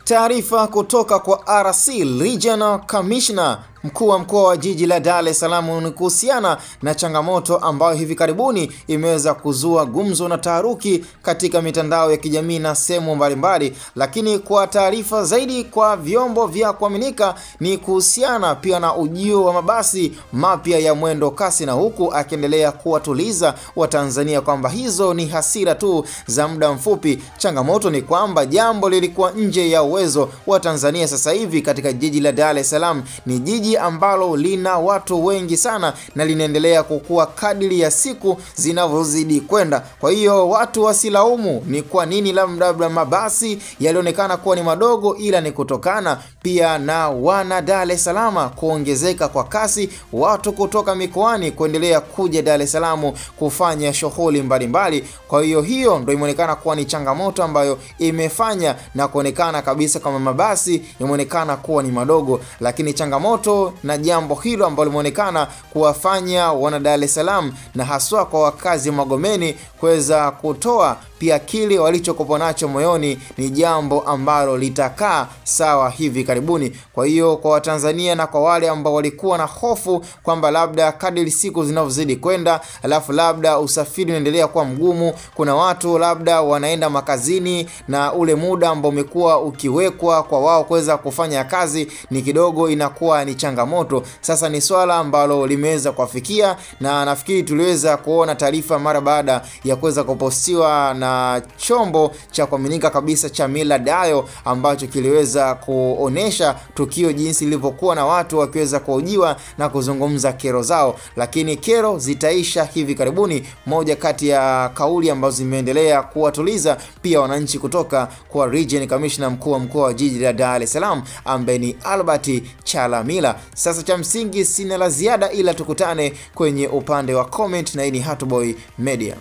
Taarifa kutoka kwa RC Regional Commissioner mkuu wa mkoa wa jiji la Dar es Salaam ni kuhusiana na changamoto ambayo hivi karibuni imeweza kuzua gumzo na taharuki katika mitandao ya kijamii na sehemu mbalimbali. Lakini kwa taarifa zaidi kwa vyombo vya kuaminika ni kuhusiana pia na ujio wa mabasi mapya ya mwendo kasi, na huku akiendelea kuwatuliza Watanzania kwamba hizo ni hasira tu za muda mfupi. Changamoto ni kwamba jambo lilikuwa nje ya uwezo wa Tanzania. Sasa hivi katika jiji la Dar es Salaam ni jiji ambalo lina watu wengi sana na linaendelea kukua kadiri ya siku zinavyozidi kwenda. Kwa hiyo watu wasilaumu ni kwa nini labda mabasi yalionekana kuwa ni madogo, ila ni kutokana pia na wana Dar es Salaam kuongezeka kwa kasi, watu kutoka mikoani kuendelea kuja Dar es Salaam kufanya shughuli mbalimbali. Kwa hiyo hiyo ndio imeonekana kuwa ni changamoto ambayo imefanya na kuonekana kabisa kama mabasi yameonekana kuwa ni madogo. Lakini changamoto na jambo hilo ambalo limeonekana kuwafanya wana Dar es Salaam na haswa kwa wakazi Magomeni kuweza kutoa pia kile walichokuwa nacho moyoni ni jambo ambalo litakaa sawa hivi karibuni. Kwa hiyo kwa Watanzania na kwa wale ambao walikuwa na hofu kwamba labda kadri siku zinavyozidi kwenda alafu labda usafiri unaendelea kuwa mgumu, kuna watu labda wanaenda makazini na ule muda ambao umekuwa ukiwekwa kwa wao kuweza kufanya kazi ni kidogo inakuwa ni changamoto. Sasa ni swala ambalo limeweza kufikia, na nafikiri tuliweza kuona taarifa mara baada ya kuweza kupostiwa na chombo cha kuaminika kabisa cha Millard Ayo ambacho kiliweza kuonesha tukio jinsi lilivyokuwa na watu wakiweza kuhojiwa na kuzungumza kero zao. Lakini kero zitaisha hivi karibuni. Moja kati ya kauli ambazo zimeendelea kuwatuliza pia wananchi kutoka kwa Region Commissioner mkuu wa mkoa wa jiji la Dar es Salaam ambaye ni Albert Chalamila. Sasa cha msingi sina la ziada ila tukutane kwenye upande wa comment, na hii ni Hatuboy Media.